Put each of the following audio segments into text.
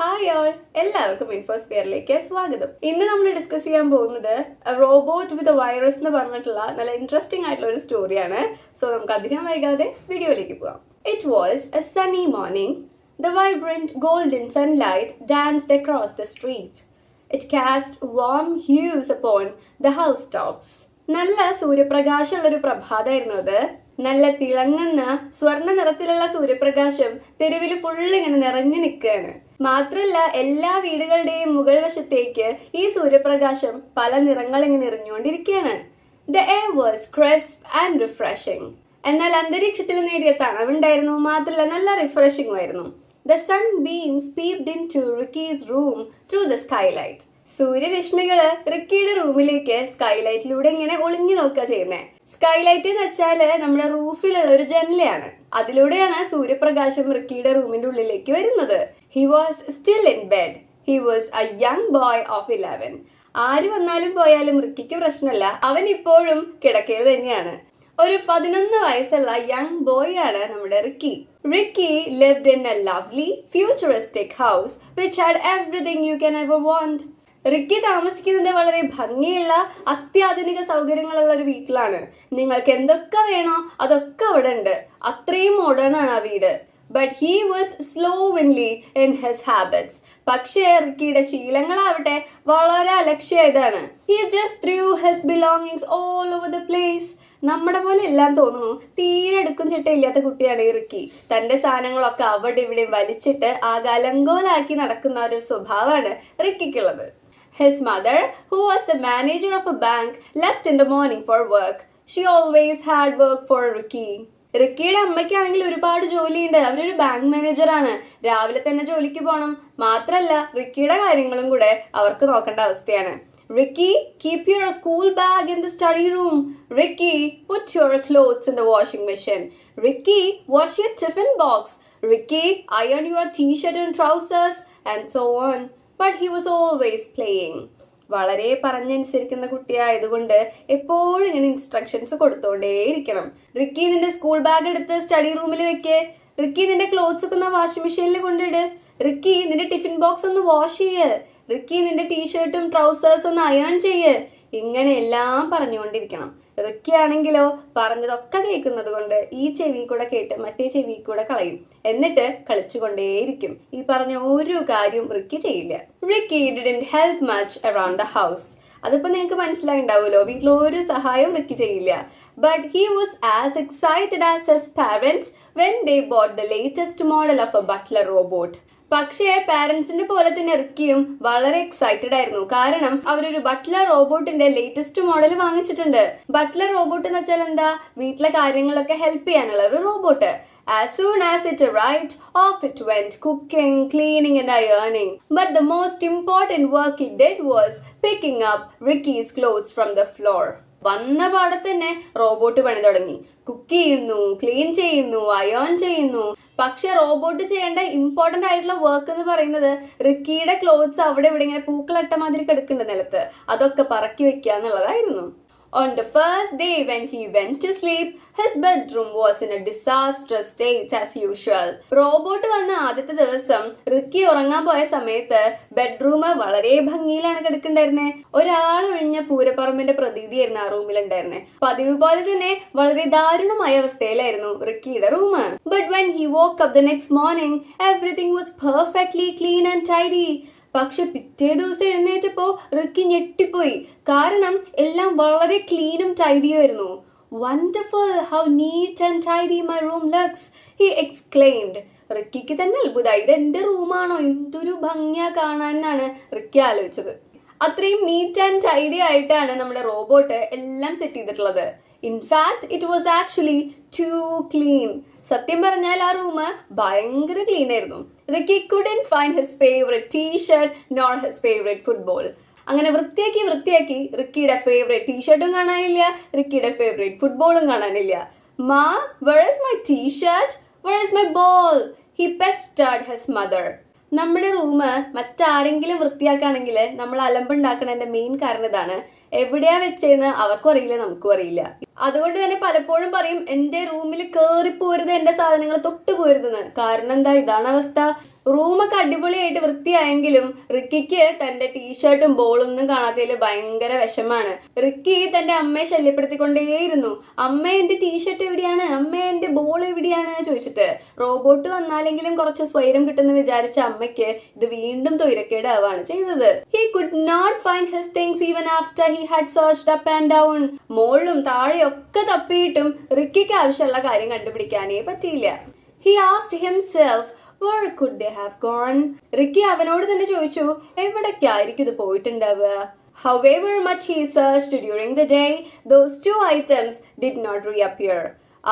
Hi all, എല്ലാവർക്കും ഇൻഫോസ്ഫിയറിലേക്ക് സ്വാഗതം. ഇന്ന് നമ്മൾ ഡിസ്കസ് ചെയ്യാൻ പോകുന്നത് റോബോട്ട് വിത്ത് വൈറസ് എന്ന് പറഞ്ഞിട്ടുള്ള നല്ല ഇൻട്രസ്റ്റിംഗ് ആയിട്ടുള്ള ഒരു സ്റ്റോറിയാണ്. സോ നമുക്ക് അധികം വൈകാതെ വീഡിയോയിലേക്ക് പോകാം. It was A Sunny morning. The vibrant golden sunlight danced across the street. It cast warm hues upon the housetops. നല്ല സൂര്യപ്രകാശമുള്ളൊരു പ്രഭാതമായിരുന്നു അത്. നല്ല തിളങ്ങുന്ന സ്വർണ്ണ നിറത്തിലുള്ള സൂര്യപ്രകാശം തെരുവിൽ ഫുള്ള് ഇങ്ങനെ നിറഞ്ഞു നിൽക്കുകയാണ്. മാത്രല്ല എല്ലാ വീടുകളുടെയും മുകൾ വശത്തേക്ക് ഈ സൂര്യപ്രകാശം പല നിറങ്ങൾ ഇങ്ങനെ എറിഞ്ഞുകൊണ്ടിരിക്കുകയാണ്. The air was crisp and refreshing. എന്നാൽ അന്തരീക്ഷത്തിൽ നേരിയ തണവുണ്ടായിരുന്നു, മാത്രമല്ല നല്ല റിഫ്രഷിംഗ് ആയിരുന്നു. The sunbeams peeped into Ricky's room through the skylight. സൂര്യരശ്മികള് റിക്കിയുടെ റൂമിലേക്ക് സ്കൈലൈറ്റിലൂടെ ഇങ്ങനെ ഒളിഞ്ഞു നോക്കുക ചെയ്യുന്നത്. സ്കൈലൈറ്റ് എന്ന് വെച്ചാല് നമ്മുടെ റൂഫിലുള്ള ഒരു ജനലയാണ്. അതിലൂടെയാണ് സൂര്യപ്രകാശം റിക്കിയുടെ റൂമിന്റെ ഉള്ളിലേക്ക് വരുന്നത്. He was still in bed. He was a young boy of 11. ആര് വന്നാലും പോയാലും റിക്കിക്ക് പ്രശ്നമല്ല, അവൻ ഇപ്പോഴും കിടക്കയിൽ തന്നെയാണ്. ഒരു 11 വയസ്സുള്ള യങ് ബോയ് ആണ് നമ്മുടെ Ricky. Ricky lived in a lovely futuristic house which had everything you can ever want. Ricky താമസിക്കുന്നത് വളരെ ഭംഗിയുള്ള അത്യാധുനിക സൗകര്യങ്ങളുള്ള ഒരു വീട്ടിലാണ്. നിങ്ങൾക്ക് എന്തൊക്കെ വേണോ അതൊക്കെ അവിടെ ഉണ്ട്. അത്രയും മോഡേൺ ആണ് ആ വീട്. But he was slovenly in his habits. പക്ഷേ റിക്കിയുടെ ശീലങ്ങളാവട്ടെ വളരെ അലക്ഷ്യമായതാണ്. He just through his belongings all over the place. നമ്മുടെ പോലെ എല്ലാം തോന്നുന്നു. തീരെ എടുക്കും ചിട്ടയില്ലാത്ത കുട്ടിയാണ് ഈ റിക്കി. തന്റെ സാധനങ്ങളൊക്കെ അവിടെ ഇവിടെയും വലിച്ചിട്ട് ആകെ അലങ്കോലാക്കി നടക്കുന്ന ഒരു സ്വഭാവമാണ് റിക്കിക്കുള്ളത്. His mother, who was the manager of a bank, left in the morning for work. She always had work for Ricky. റിക്കിയുടെ അമ്മയ്ക്കാണെങ്കിൽ ഒരുപാട് ജോലിയുണ്ട്. അവരൊരു ബാങ്ക് മാനേജറാണ്. രാവിലെ തന്നെ ജോലിക്ക് പോകണം. മാത്രല്ല റിക്കിയുടെ കാര്യങ്ങളും കൂടെ അവർക്ക് നോക്കേണ്ട അവസ്ഥയാണ്. Ricky, keep your school bag in the study room. Ricky, put your clothes in the washing machine. Ricky, wash your tiffin box. Ricky, iron your t-shirt and trousers, and so on. But he was always playing. വളരെ പറഞ്ഞനുസരിക്കുന്ന കുട്ടിയായതുകൊണ്ട് എപ്പോഴും ഇങ്ങനെ instructions കൊടുത്തോണ്ടേയിരിക്കണം. Ricky നിന്റെ school bag എടുത്ത് study റൂമിൽ വെക്കേ. Ricky നിന്റെ clothes ഒക്കെ ഒന്ന് വാഷിംഗ് മെഷീനിൽ കൊണ്ടിട്. റിക്കി നിന്റെ ടിഫിൻ ബോക്സ് ഒന്ന് വാഷ് ചെയ്യ്. റിക്കി നിന്റെ ടീഷർട്ടും ട്രൗസേഴ്സും ഒന്ന് അയൺ ചെയ്യ്. ഇങ്ങനെ എല്ലാം പറഞ്ഞുകൊണ്ടിരിക്കണം. റിക്കി ആണെങ്കിലോ പറഞ്ഞതൊക്കെ കേൾക്കുന്നത് കൊണ്ട് ഈ ചെവി കൂടെ കേട്ട് മറ്റേ ചെവി കൂടെ കളയും. എന്നിട്ട് കളിച്ചുകൊണ്ടേയിരിക്കും. ഈ പറഞ്ഞ ഒരു കാര്യം റിക്കി ചെയ്യില്ല. Ricky didn't help much around the house. അതിപ്പോ നിങ്ങൾക്ക് മനസ്സിലായിണ്ടാവുമല്ലോ, വീട്ടിൽ ഒരു സഹായം റിക്കി ചെയ്യില്ല. But he was as excited as his parents when they bought the latest model of a butler robot. പക്ഷേ പാരന്റ്സിന്റെ പോലെ തന്നെ റിക്കിയും വളരെ എക്സൈറ്റഡ് ആയിരുന്നു. കാരണം അവരൊരു ബട്ട്ലർ റോബോട്ടിന്റെ ലേറ്റസ്റ്റ് മോഡൽ വാങ്ങിച്ചിട്ടുണ്ട്. ബട്ട്ലർ റോബോട്ട് എന്ന് വെച്ചാൽ എന്താ? വീട്ടിലെ കാര്യങ്ങളൊക്കെ ഹെൽപ്പ് ചെയ്യാനുള്ള ഒരു robot. As soon as it arrived, off it went, cooking, cleaning and ironing. But the most important work it did was picking up Ricky's clothes from the floor. വന്ന പാടെ തന്നെ റോബോട്ട് പണി തുടങ്ങി. കുക്ക് ചെയ്യുന്നു, clean ചെയ്യുന്നു, ion ചെയ്യുന്നു. പക്ഷെ robot ചെയ്യേണ്ട ഇമ്പോർട്ടന്റ് ആയിട്ടുള്ള വർക്ക് എന്ന് പറയുന്നത് റിക്കിയുടെ ക്ലോത്ത്സ് അവിടെ ഇവിടെ ഇങ്ങനെ പൂക്കളിട്ട മാതിരി കിടക്കുന്നുണ്ട് നിലത്ത്, അതൊക്കെ പറക്കി വെക്കുക എന്നുള്ളതായിരുന്നു. On the first day when he went to sleep, his bedroom was in a disastrous state as usual. Robot വന്ന ആദ്യത്തെ ദിവസം റിക്കി ഉറങ്ങാൻ പോയ സമയത്ത് ബെഡ്റൂം വളരെ ഭംഗിയിലാണ് കിടക്കുന്നുണ്ടായിരുന്നേ. ഒരാളൊഴിഞ്ഞ പൂരപ്പറമ്പിന്റെ പ്രതീതിയായിരുന്നു ആ റൂമിലുണ്ടായിരുന്നേ. പതിവ് പോലെ തന്നെ വളരെ ദാരുണമായ അവസ്ഥയിലായിരുന്നു റിക്കിയുടെ room. But when he woke up the next morning, everything was perfectly clean and tidy. പക്ഷെ പിറ്റേ ദിവസം എഴുന്നേറ്റപ്പോ റിക്കി ഞെട്ടിപ്പോയി. കാരണം എല്ലാം വളരെ ക്ലീനും ടൈഡിയായിരുന്നു. Wonderful, how neat and tidy my room looks, he exclaimed. റിക്കിക്ക് തന്നെ അത്ഭുതമായി. ഇത് എന്റെ റൂമാണോ, എന്തൊരു ഭംഗിയാ കാണാനാണ് റിക്കി ആലോചിച്ചത്. അത്രയും നീറ്റ് ആൻഡ് ടൈഡി ആയിട്ടാണ് നമ്മുടെ റോബോട്ട് എല്ലാം സെറ്റ് ചെയ്തിട്ടുള്ളത്. In fact it was actually too clean. സത്യം പറഞ്ഞാൽ ആ റൂം ഭയങ്കര ക്ലീൻ ആയിരുന്നു. Ricky couldn't find his favorite t-shirt nor his favorite football. അങ്ങനെ വൃത്തിയാക്കി റിക്കിയുടെ ഫേവറേറ്റ് ടീഷർട്ടും കാണാനില്ല, റിക്കിയുടെ ഫേവറേറ്റ് ഫുട്ബോളും കാണാനില്ല. Ma, where is my t-shirt? Where is my ball? He pestered his mother. നമ്മുടെ റൂം മറ്റാരെങ്കിലും വൃത്തിയാക്കുകയാണെങ്കിൽ നമ്മൾ അലമ്പുണ്ടാക്കണതിന്റെ മെയിൻ കാരണം ഇതാണ്. എവിടെയാ വെച്ചെന്ന് അവർക്കും അറിയില്ല, നമുക്കും അറിയില്ല. അതുകൊണ്ട് തന്നെ പലപ്പോഴും പറയും എന്റെ റൂമിൽ കേറി പോരുത്, എന്റെ സാധനങ്ങൾ തൊട്ട് പോരുതെന്ന്. കാരണം എന്താ, ഇതാണ് അവസ്ഥ. റൂമൊക്കെ അടിപൊളിയായിട്ട് വൃത്തിയായെങ്കിലും റിക്കിക്ക് തന്റെ ടീഷർട്ടും ബോളൊന്നും കാണാത്തതിൽ ഭയങ്കര വിഷമാണ്. റിക്കി തന്റെ അമ്മയെ ശല്യപ്പെടുത്തിക്കൊണ്ടേയിരുന്നു. അമ്മ എന്റെ ടീഷർട്ട് എവിടെയാണ്, അമ്മ എന്റെ ബോൾ എവിടെയാണ് ചോദിച്ചിട്ട്. റോബോട്ട് വന്നാലെങ്കിലും കുറച്ച് സ്വൈരം കിട്ടുമെന്ന് വിചാരിച്ച അമ്മയ്ക്ക് ഇത് വീണ്ടും തൊയിരക്കേടാവാണ് ചെയ്തത്. He could not find his things even after he had searched up and down. മോളിലും താഴെയൊക്കെ തപ്പിയിട്ടും റിക്കിക്ക് ആവശ്യമുള്ള കാര്യം കണ്ടുപിടിക്കാനേ പറ്റിയില്ല. He asked himself where could they have gone? Ricky അവനോട് തന്നെ ചോദിച്ചു, എവിടേക്കായിരിക്കും ഇത് പോയിട്ടുണ്ടാവുക. However much he searched during the day, those two items did not reappear.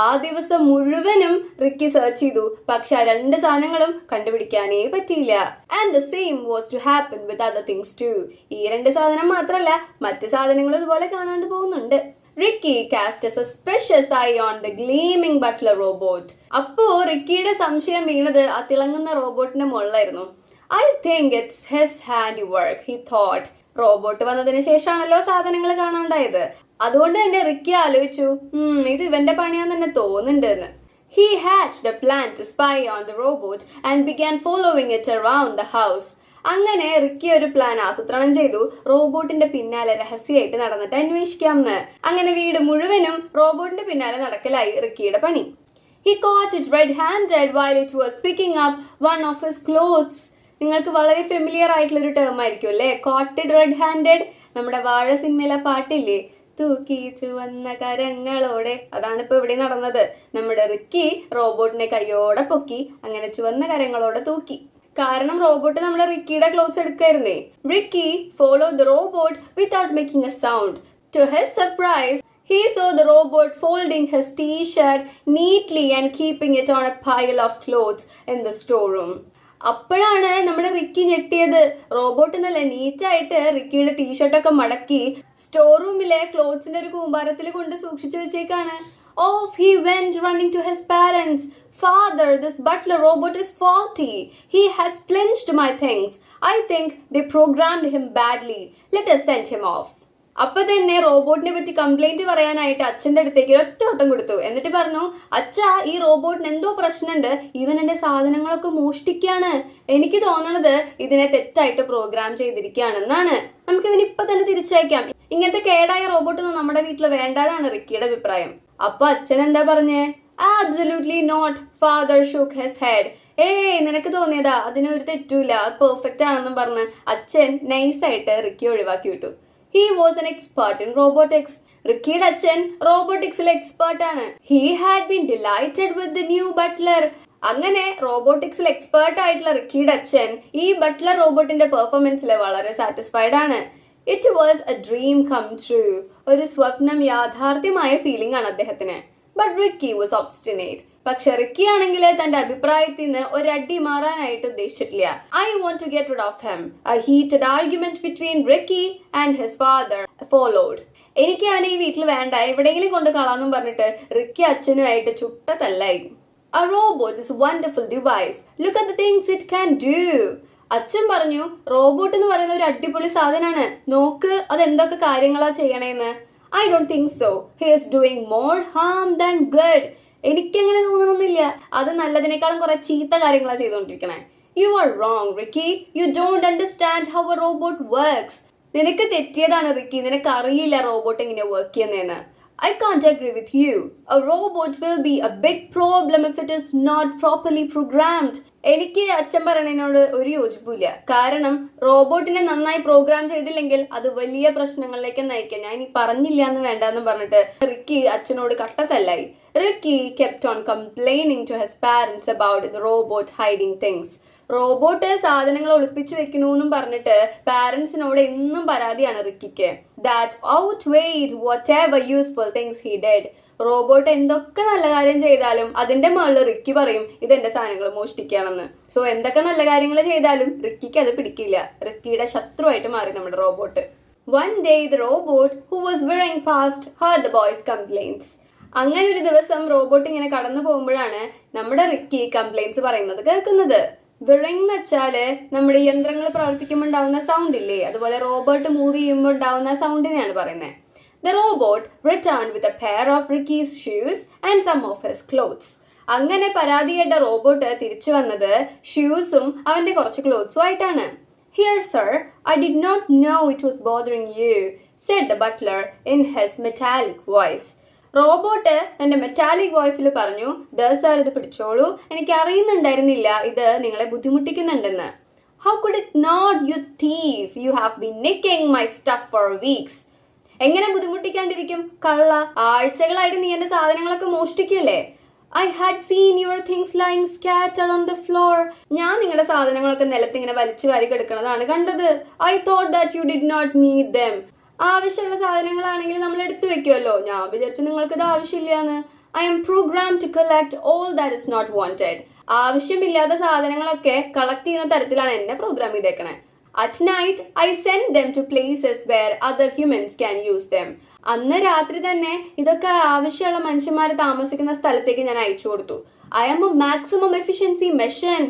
ആ ദിവസം മുഴുവനും റിക്കി സെർച്ച് ചെയ്തു, പക്ഷെ ആ 2 സാധനങ്ങളും കണ്ടുപിടിക്കാനേ പറ്റിയില്ല. And the same was to happen with other things too. ഈ 2 സാധനം മാത്രമല്ല, മറ്റു സാധനങ്ങളും ഇതുപോലെ കാണാണ്ട് പോകുന്നുണ്ട്. Ricky cast a suspicious eye on the gleaming butler robot. അപ്പോ റിക്കിയുടെ സംശയം വീണത് ആ തിളങ്ങുന്ന റോബോട്ടിന്റെ മുകളിലായിരുന്നു. I think it's his handiwork, he thought. Robot വന്നതിന് ശേഷമാണല്ലോ സാധനങ്ങൾ കാണാണ്ടായത്. അതുകൊണ്ട് തന്നെ റിക്കി ആലോചിച്ചു, ഇത് ഇവന്റെ പണിയാന്ന് തന്നെ തോന്നുന്നുണ്ടെന്ന്. He hatched a plan to spy on the robot and began following it around the house. അങ്ങനെ റിക്കി ഒരു പ്ലാൻ ആസൂത്രണം ചെയ്തു, റോബോട്ടിന്റെ പിന്നാലെ രഹസ്യമായിട്ട് നടന്നിട്ട് അന്വേഷിക്കാമെന്ന്. അങ്ങനെ വീട് മുഴുവനും റോബോട്ടിന്റെ പിന്നാലെ നടക്കലായി റിക്കിയുടെ പണി. He caught it red-handed while it was picking up one of his clothes. നിങ്ങൾക്ക് വളരെ ഫെമിലിയർ ആയിട്ടുള്ള ഒരു ടേം ആയിരിക്കും അല്ലേ, കോട്ടഡ് red-handed. നമ്മുടെ വാഴ സിനിമയിലെ പാട്ടില്ലേ, തൂക്കി ചുവന്ന കരങ്ങളോടെ, അതാണ് ഇപ്പൊ ഇവിടെ നടന്നത്. നമ്മുടെ റിക്കി റോബോട്ടിനെ കയ്യോടെ പൊക്കി അങ്ങനെ ചുവന്ന കരങ്ങളോടെ തൂക്കി. കാരണം റോബോട്ട് നമ്മുടെ റിക്കിയുടെ ക്ലോത്ത്സ് എടുക്കായിരുന്നേ. Ricky followed the robot without making a sound. To his surprise, he saw the robot folding his t-shirt neatly and keeping it on a pile of clothes in the storeroom. അപ്പോഴാണ് നമ്മുടെ Ricky ഞെട്ടിയത്. Robot നല്ല നീറ്റായിട്ട് റിക്കിയുടെ ടീഷർട്ടൊക്കെ മടക്കി store റൂമിലെ ക്ലോത്ത്സിന്റെ ഒരു കൂമ്പാരത്തിൽ കൊണ്ട് സൂക്ഷിച്ചു വെച്ചേക്കാണ്. Off he went running to his parents. Father, this butler robot is faulty. He has flinched my things. I think they programmed him badly. Let us send him off. അപ്പൊ തന്നെ റോബോട്ടിനെ പറ്റി കംപ്ലൈന്റ് പറയാനായിട്ട് അച്ഛന്റെ അടുത്തേക്ക് ഒറ്റ ഓട്ടം കൊടുത്തു. എന്നിട്ട് പറഞ്ഞു, അച്ഛാ, ഈ റോബോട്ടിന് എന്തോ പ്രശ്നമുണ്ട്, ഇവൻ എന്റെ സാധനങ്ങളൊക്കെ മോഷ്ടിക്കാണ്. എനിക്ക് തോന്നണത് ഇതിനെ തെറ്റായിട്ട് പ്രോഗ്രാം ചെയ്തിരിക്കുകയാണെന്നാണ്. നമുക്ക് ഇതിനിപ്പൊ തന്നെ തിരിച്ചയക്കാം. ഇങ്ങനത്തെ കേടായ റോബോട്ടൊന്നും നമ്മുടെ വീട്ടിൽ വേണ്ടാതാണ് റിക്കിയുടെ അഭിപ്രായം. അപ്പൊ അച്ഛൻ എന്താ പറഞ്ഞേ? Absolutely not. Father shook his head. നിനക്ക് തോന്നിയതാ, അതിനൊരു തെറ്റൂല, പെർഫെക്റ്റ് ആണെന്നും പറഞ്ഞ് അച്ഛൻ നൈസായിട്ട് റിക്കി ഒഴിവാക്കി വിട്ടു. He was an expert in robotics. റിക്കിയുടെ അച്ഛൻ റോബോട്ടിക്സിലെ എക്സ്പേർട്ട് ആണ്. He had been delighted with the new butler. അങ്ങനെ റോബോട്ടിക്സിൽ എക്സ്പേർട്ട് ആയിട്ടുള്ള റിക്കിയുടെ അച്ഛൻ ഈ ബട്ട്ലർ റോബോട്ടിന്റെ പെർഫോമൻസിൽ വളരെ സാറ്റിസ്ഫൈഡ് ആണ്. It was a dream come true. ഒരു സ്വപ്നം യാഥാർത്ഥ്യമായ ഫീലിംഗ് ആണ് അദ്ദേഹത്തിന്. But Ricky was obstinate. പക്ഷെ റിക്കി ആണെങ്കിൽ തന്റെ അഭിപ്രായത്തിൽ നിന്ന് ഒരടി മാറാനായിട്ട് ഉദ്ദേശിച്ചിട്ടില്ല. I want to get rid of him. A heated argument between Ricky and his father followed. എനിക്ക് അവനെ ഈ വീട്ടിൽ വേണ്ട, എവിടെയെങ്കിലും കൊണ്ട് കളാന്നും പറഞ്ഞിട്ട് റിക്കി അച്ഛനുമായിട്ട് ചുട്ട തല്ലായി. A robot is a wonderful device. Look at the things it can do. അച്ഛൻ പറഞ്ഞു, റോബോട്ട് എന്ന് പറയുന്ന ഒരു അടിപൊളി സാധനമാണ്, നോക്ക് അത് എന്തൊക്കെ കാര്യങ്ങളാ ചെയ്യണേന്ന്. I don't think so. He is doing more harm than good. എനിക്കങ്ങനെ തോന്നണമെന്നില്ല, അത് നല്ലതിനേക്കാളും കുറെ ചീത്ത കാര്യങ്ങളാ ചെയ്തുകൊണ്ടിരിക്കണേ. You are wrong, Ricky. You don't understand how a robot works. നിനക്ക് തെറ്റിയതാണ് റിക്കി, നിനക്ക് അറിയില്ല റോബോട്ട് എങ്ങനെ വർക്ക് ചെയ്യുന്നതെന്ന്. I can't agree with you. A robot will be a big problem if it is not properly programmed. എനിക്ക് അച്ഛൻ പറയുന്നതിനോട് ഒരു യോജിപ്പില്ല. കാരണം റോബോട്ടിനെ നന്നായി പ്രോഗ്രാം ചെയ്തില്ലെങ്കിൽ അത് വലിയ പ്രശ്നങ്ങളിലേക്ക് നയിക്കാം. ഞാൻ ഈ പറഞ്ഞില്ല എന്ന് വേണ്ടെന്ന് പറഞ്ഞിട്ട് റിക്കി അച്ഛനോട് കട്ടത്തല്ലായി. Ricky kept on complaining to his parents about the robot hiding things. Robot സാധനങ്ങൾ ഒളിപ്പിച്ചു വെക്കണമെന്നും പറഞ്ഞിട്ട് പാരന്റ്സിനോട് എന്നും പരാതിയാണ് റിക്കിക്ക്. That outweighed whatever useful things he did. Robot എന്തൊക്കെ നല്ല കാര്യം ചെയ്താലും അതിന്റെ മുകളിൽ റിക്കി പറയും ഇതെന്റെ സാധനങ്ങൾ മോഷ്ടിക്കുകയാണെന്ന്. സോ എന്തൊക്കെ നല്ല കാര്യങ്ങൾ ചെയ്താലും റിക്കിക്ക് അത് പിടിക്കില്ല. റിക്കിയുടെ ശത്രുവായിട്ട് മാറി നമ്മുടെ robot. One day the robot who was whirring past heard the boys' complaints. അങ്ങനെ ഒരു ദിവസം റോബോട്ട് ഇങ്ങനെ കടന്നു പോകുമ്പോഴാണ് നമ്മുടെ റിക്കി കംപ്ലൈൻറ്റ്സ് പറയുന്നത് കേൾക്കുന്നത്. വിറിങ് എന്ന് വെച്ചാല് നമ്മുടെ യന്ത്രങ്ങൾ പ്രവർത്തിക്കുമ്പോൾ ഉണ്ടാവുന്ന സൗണ്ട് ഇല്ലേ, അതുപോലെ റോബോട്ട് മൂവ് ചെയ്യുമ്പോൾ ഉണ്ടാവുന്ന സൗണ്ടിനെയാണ് പറയുന്നത്. The robot returned with a pair of Ricky's shoes and some of his clothes. അങ്ങനെ പരാതി കേട്ട റോബോട്ട് തിരിച്ചു വന്നത് ഷൂസും അവന്റെ കുറച്ച് ക്ലോത്ത്സും ആയിട്ടാണ്. "Here, sir, I did not know it was bothering you," said the butler in his metallic voice. Robot തന്റെ metallic വോയിസിൽ പറഞ്ഞു, "ദാ സാർ, ഇത് പിടിച്ചോളൂ, എനിക്ക് അറിയുന്നുണ്ടായിരുന്നില്ല ഇത് നിങ്ങളെ ബുദ്ധിമുട്ടിക്കുന്നുണ്ടെന്ന്." "How could it not, you thief? You have been nicking my stuff for weeks." എങ്ങനെ ബുദ്ധിമുട്ടിക്കാണ്ടിരിക്കും, കള്ള, ആഴ്ചകളായിട്ട് നീ എന്റെ സാധനങ്ങളൊക്കെ മോഷ്ടിക്കല്ലേ. "I had seen your things lying scattered on the floor." ഞാൻ നിങ്ങളുടെ സാധനങ്ങളൊക്കെ നിലത്തിങ്ങനെ വലിച്ചു വാരി കിടക്കുന്നതാണ് കണ്ടത്. "I thought that you did not need them." ആവശ്യമുള്ള സാധനങ്ങളാണെങ്കിൽ നമ്മൾ എടുത്തു വെക്കുമല്ലോ, ഞാൻ വിചാരിച്ചു നിങ്ങൾക്ക് ഇത് ആവശ്യമില്ലാന്ന്. "I am programmed to collect all that is not wanted." ആവശ്യമില്ലാത്ത സാധനങ്ങളൊക്കെ കളക്ട് ചെയ്യുന്ന തരത്തിലാണ് എന്നെ പ്രോഗ്രാം ചെയ്തേക്കണേ. "At night, I send them to places where other humans can use them." അന്ന് രാത്രി തന്നെ ഇതൊക്കെ ആവശ്യമുള്ള മനുഷ്യന്മാർ താമസിക്കുന്ന സ്ഥലത്തേക്ക് ഞാൻ അയച്ചു കൊടുത്തു. "I am a maximum efficiency machine.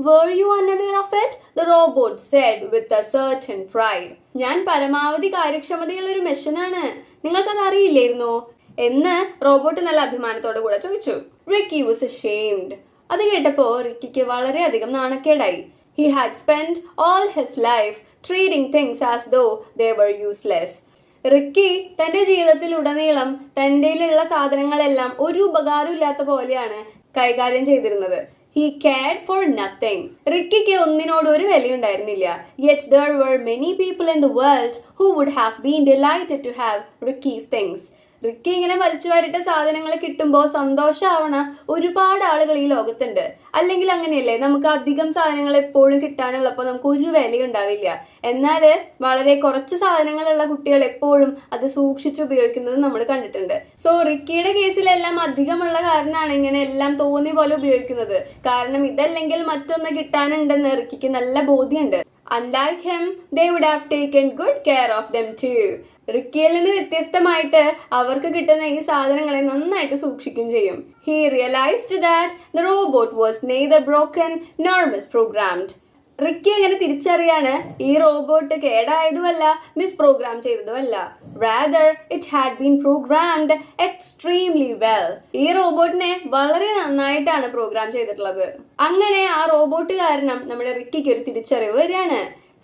Were you unaware of it?" the robot said with a certain pride. ഞാൻ പരമാവധി കാര്യക്ഷമതയുള്ള ഒരു മെഷീനാണ്, നിങ്ങൾക്കത് അറിയില്ലായിരുന്നോ എന്ന് റോബോട്ട് നല്ല അഭിമാനത്തോടു കൂടെ ചോദിച്ചു. Ricky was ashamed. അത് കേട്ടപ്പോ റിക്കിക്ക് വളരെയധികം നാണക്കേടായി. He had spent all his life treating things as though they were useless. Ricky തന്റെ ജീവിതത്തിൽ ഉടനീളം തന്റെയിലുള്ള സാധനങ്ങളെല്ലാം ഒരു ഉപകാരം ഇല്ലാത്ത പോലെയാണ് കൈകാര്യം ചെയ്തിരുന്നത്. He cared for nothing. റിക്കിക്ക് ഒന്നിനോട് ഒരു വിലയുണ്ടായിരുന്നില്ല. Yet there were many people in the world who would have been delighted to have Ricky's things. Ricky ഇങ്ങനെ വലിച്ചു വാരിട്ട സാധനങ്ങൾ കിട്ടുമ്പോൾ സന്തോഷമാവണ ഒരുപാട് ആളുകൾ ഈ ലോകത്തുണ്ട്. അല്ലെങ്കിൽ അങ്ങനെയല്ലേ, നമുക്ക് അധികം സാധനങ്ങൾ എപ്പോഴും കിട്ടാനുള്ളപ്പോൾ നമുക്ക് ഒരു വിലയുണ്ടാവില്ല. എന്നാൽ വളരെ കുറച്ച് സാധനങ്ങളുള്ള കുട്ടികൾ എപ്പോഴും അത് സൂക്ഷിച്ച് ഉപയോഗിക്കുന്നത് നമ്മൾ കണ്ടിട്ടുണ്ട്. സോ റിക്കിയുടെ കേസിലെല്ലാം അധികമുള്ള കാരണമാണ് ഇങ്ങനെ എല്ലാം തോന്നിയ പോലെ ഉപയോഗിക്കുന്നത്. കാരണം ഇതല്ലെങ്കിൽ മറ്റൊന്ന് കിട്ടാനുണ്ടെന്ന് റിക്കിക്ക് നല്ല ബോധ്യമുണ്ട്. Unlike him, they would have taken good care of them too. റിക്കിയിൽ നിന്ന് വ്യത്യസ്തമായിട്ട് അവർക്ക് കിട്ടുന്ന ഈ സാധനങ്ങളെ നന്നായിട്ട് സൂക്ഷിക്കുകയും ചെയ്യും. He realized that the robot was neither broken nor misprogrammed. Ricky അങ്ങനെ തിരിച്ചറിയാണ്, ഈ robot കേടായതുമല്ല മിസ്പ്രോഗ്രാം ചെയ്തതുമല്ല. Rather, it had been programmed extremely well. ഈ റോബോട്ടിനെ വളരെ നന്നായിട്ടാണ് പ്രോഗ്രാം ചെയ്തിട്ടുള്ളത്. അങ്ങനെ ആ റോബോട്ട് കാരണം നമ്മുടെ റിക്കിക്ക് ഒരു തിരിച്ചറിവ് വരികയാണ്.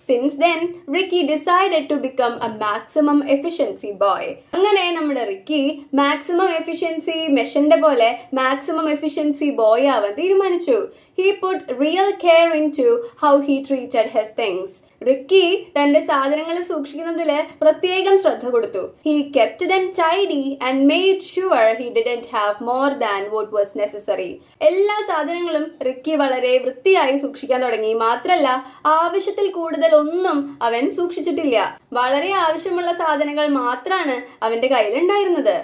Since then, Ricky decided to become a maximum efficiency boy. അങ്ങനെ നമ്മുടെ റിക്കി മാക്സിമം എഫിഷ്യൻസി മെഷീന്റെ പോലെ മാക്സിമം എഫിഷ്യൻസി ബോയ് ആവാൻ തീരുമാനിച്ചു. He put real care into how he treated his things. Ricky തന്റെ സാധനങ്ങൾ സൂക്ഷിക്കുന്നതില് പ്രത്യേകം ശ്രദ്ധ കൊടുത്തു. He kept them tidy and made sure he didn't have more than what was necessary. എല്ലാ സാധനങ്ങളും റിക്കി വളരെ വൃത്തിയായി സൂക്ഷിക്കാൻ തുടങ്ങി. മാത്രല്ല, ആവശ്യത്തിൽ കൂടുതൽ ഒന്നും അവൻ സൂക്ഷിച്ചിട്ടില്ല. വളരെ ആവശ്യമുള്ള സാധനങ്ങൾ മാത്രമാണ് അവന്റെ കയ്യിലുണ്ടായിരുന്നത്.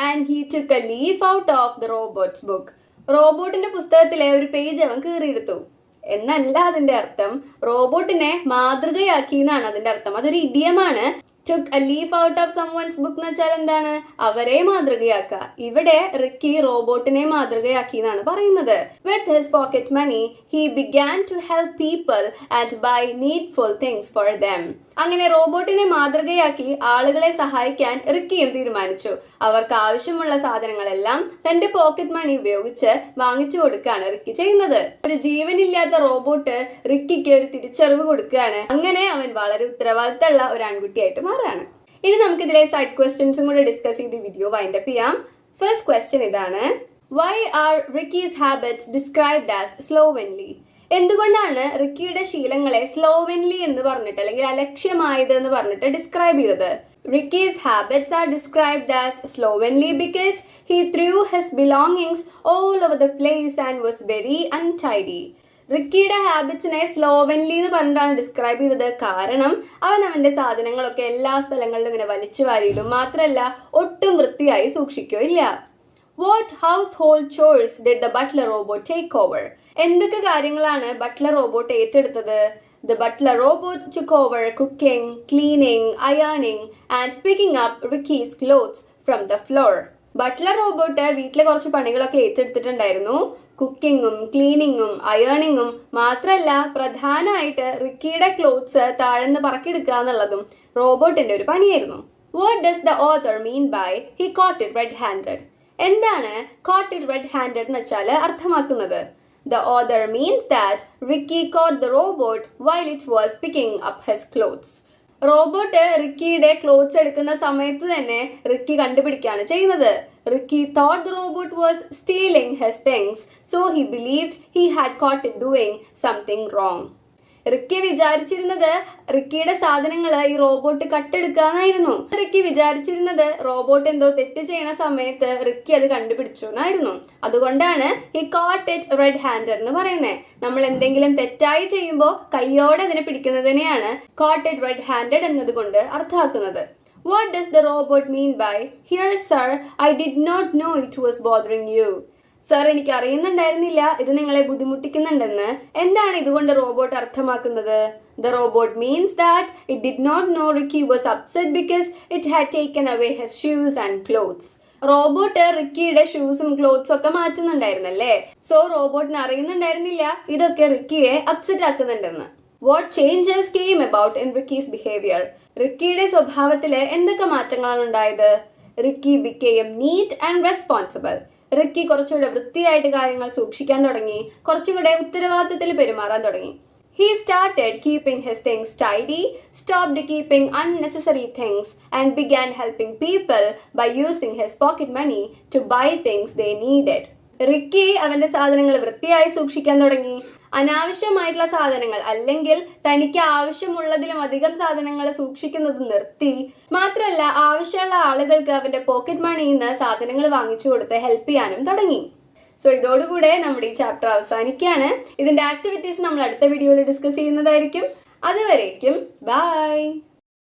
And he took a leaf out of the robot's book. റോബോട്ടിന്റെ പുസ്തകത്തിലെ ഒരു പേജ് അവൻ കീറിയെടുത്തു. എന്നല്ല അതിന്റെ അർത്ഥം, റോബോട്ടിനെ മാതൃകയാക്കി എന്നാണ് അതിന്റെ അർത്ഥം. അതൊരു ഇഡിയമാണ്. took a leaf out of someone's book എന്ന് വെച്ചാൽ എന്താണ്, അവരെ മാതൃകയാക്കുക. ഇവിടെ റിക്കി റോബോട്ടിനെ മാതൃകയാക്കി എന്നാണ് പറയുന്നത്. With his pocket money, he began to help people and buy needful things for them. അങ്ങനെ റോബോട്ടിനെ മാതൃകയാക്കി ആളുകളെ സഹായിക്കാൻ റിക്കിയും തീരുമാനിച്ചു. അവർക്ക് ആവശ്യമുള്ള സാധനങ്ങളെല്ലാം തന്റെ പോക്കറ്റ് മണി ഉപയോഗിച്ച് വാങ്ങിച്ചു കൊടുക്കുകയാണ് റിക്കി ചെയ്യുന്നത്. ഒരു ജീവനില്ലാത്ത റോബോട്ട് റിക്കിക്ക് ഒരു തിരിച്ചറിവ് കൊടുക്കുകയാണ്. അങ്ങനെ അവൻ വളരെ ഉത്തരവാദിത്തമുള്ള ഒരു ആൺകുട്ടിയായിട്ട് മാറാണ്. ഇനി നമുക്കിതിലെ സൈഡ് ക്വസ്റ്റ്യൻസും കൂടെ ഡിസ്കസ് ചെയ്ത് വീഡിയോ വൈൻഡപ്പ് ചെയ്യാം. ഫസ്റ്റ് ക്വസ്റ്റ്യൻ ഇതാണ്: Why are Ricky's habits described as slovenly? എന്തുകൊണ്ടാണ് റിക്കിയുടെ ശീലങ്ങളെ സ്ലോവൻലി എന്ന് പറഞ്ഞിട്ട് അല്ലെങ്കിൽ അലക്ഷ്യമായത് എന്ന് പറഞ്ഞിട്ട് ഡിസ്ക്രൈബ് ചെയ്തത്? Ricky's habits are described as slovenly because he threw his belongings all over the place and was very untidy. റിക്കിയുടെ ഹാബിറ്റ്സിനെ സ്ലോവൻലി എന്ന് പറഞ്ഞിട്ടാണ് ഡിസ്ക്രൈബ് ചെയ്തത്. കാരണം അവൻ അവന്റെ സാധനങ്ങളൊക്കെ എല്ലാ സ്ഥലങ്ങളിലും ഇങ്ങനെ വലിച്ചു വാരിയിടും. മാത്രമല്ല, ഒട്ടും വൃത്തിയായി സൂക്ഷിക്കുകയില്ല. What household chores did the butler robot take over? എന്തൊക്കെ കാര്യങ്ങളാണ് ബട്ട്ലർ റോബോട്ട് ഏറ്റെടുത്തത്? The butler robot took over cooking, cleaning, ironing and picking up Ricky's clothes from the floor. Butler robot വീട്ടിലെ കുറച്ച് പണികളൊക്കെ ഏറ്റെടുത്തിട്ടുണ്ടായിരുന്നു. കുക്കിങ്ങും ക്ലീനിങ്ങും അയേണിങ്ങും. മാത്രമല്ല, പ്രധാനമായിട്ട് റിക്കിയുടെ ക്ലോത്ത്സ് താഴെന്ന് പറക്കിയെടുക്കുക എന്നുള്ളതും റോബോട്ടിന്റെ ഒരു പണിയായിരുന്നു. What does the author mean by he caught it red-handed? എന്താണ് caught it red-handed എന്ന് വെച്ചാൽ അർത്ഥമാക്കുന്നത്? The author means that Ricky caught the robot while it was picking up his clothes. റോബോട്ട് റിക്കിയുടെ ക്ലോത്ത്സ് എടുക്കുന്ന സമയത്ത് തന്നെ റിക്കി കണ്ടുപിടിക്കുകയാണ് ചെയ്യുന്നത്. Ricky thought the robot was stealing his things, so he believed he had caught it doing something wrong. Ricky വിചാരിച്ചിരുന്നത് റിക്കിയുടെ സാധനങ്ങൾ ഈ robot കട്ടെടുക്കാന്നായിരുന്നു. Ricky വിചാരിച്ചിരുന്നത് റോബോട്ട് എന്തോ തെറ്റ് ചെയ്യണ സമയത്ത് റിക്കി അത് കണ്ടുപിടിച്ചു എന്നായിരുന്നു. അതുകൊണ്ടാണ് ഈ caught it red-handed എന്ന് പറയുന്നത്. നമ്മൾ എന്തെങ്കിലും തെറ്റായി ചെയ്യുമ്പോൾ കയ്യോടെ അതിനെ പിടിക്കുന്നതിനെയാണ് caught it red-handed എന്നതുകൊണ്ട് അർത്ഥമാക്കുന്നത്. What does the robot mean by "Here, sir, I did not know it was bothering you"? Sir, എനിക്ക് അറിയുന്നുണ്ടായിരുന്നില്ല ഇത് നിങ്ങളെ ബുദ്ധിമുട്ടിക്കുന്നുണ്ടെന്ന്. എന്താണ് ഇതുകൊണ്ട് റോബോട്ട് അർത്ഥമാക്കുന്നത്? The robot means that it did not know Ricky was upset because it had taken away his shoes and clothes. റോബോട്ട് റിക്കിയുടെ ഷൂസും ക്ലോത്ത്സും ഒക്കെ മാറ്റുന്നുണ്ടായിരുന്നല്ലേ. സോ റോബോട്ടിന് അറിയുന്നുണ്ടായിരുന്നില്ല ഇതൊക്കെ റിക്കിയെ അപ്സെറ്റ് ആക്കുന്നുണ്ടെന്ന്. What changes came about in Ricky's behavior? റിക്കിയുടെ സ്വഭാവത്തിൽ എന്തൊക്കെ മാറ്റങ്ങളാണ് ഉണ്ടായത്? Ricky became neat and responsible. Ricky കുറച്ചുകൂടെ വൃത്തിയായിട്ട് കാര്യങ്ങൾ സൂക്ഷിക്കാൻ തുടങ്ങി, കുറച്ചുകൂടെ ഉത്തരവാദിത്തത്തിൽ പെരുമാറാൻ തുടങ്ങി. He started keeping his things tidy, stopped keeping unnecessary things, and began helping people by using his pocket money to buy things they needed. Ricky അവന്റെ സാധനങ്ങൾ വൃത്തിയായി സൂക്ഷിക്കാൻ തുടങ്ങി. അനാവശ്യമായിട്ടുള്ള സാധനങ്ങൾ അല്ലെങ്കിൽ തനിക്ക് ആവശ്യമുള്ളതിലും അധികം സാധനങ്ങൾ സൂക്ഷിക്കുന്നത് നിർത്തി. മാത്രമല്ല ആവശ്യമുള്ള ആളുകൾക്ക് അവന്റെ പോക്കറ്റ് മണിയിൽ നിന്ന് സാധനങ്ങൾ വാങ്ങിച്ചു കൊടുത്ത് ഹെൽപ്പ് ചെയ്യാനും തുടങ്ങി. സോ ഇതോടുകൂടെ നമ്മുടെ ഈ ചാപ്റ്റർ അവസാനിക്കുകയാണ്. ഇതിന്റെ ആക്ടിവിറ്റീസ് നമ്മൾ അടുത്ത വീഡിയോയിൽ ഡിസ്കസ് ചെയ്യുന്നതായിരിക്കും. അതുവരേക്കും ബൈ.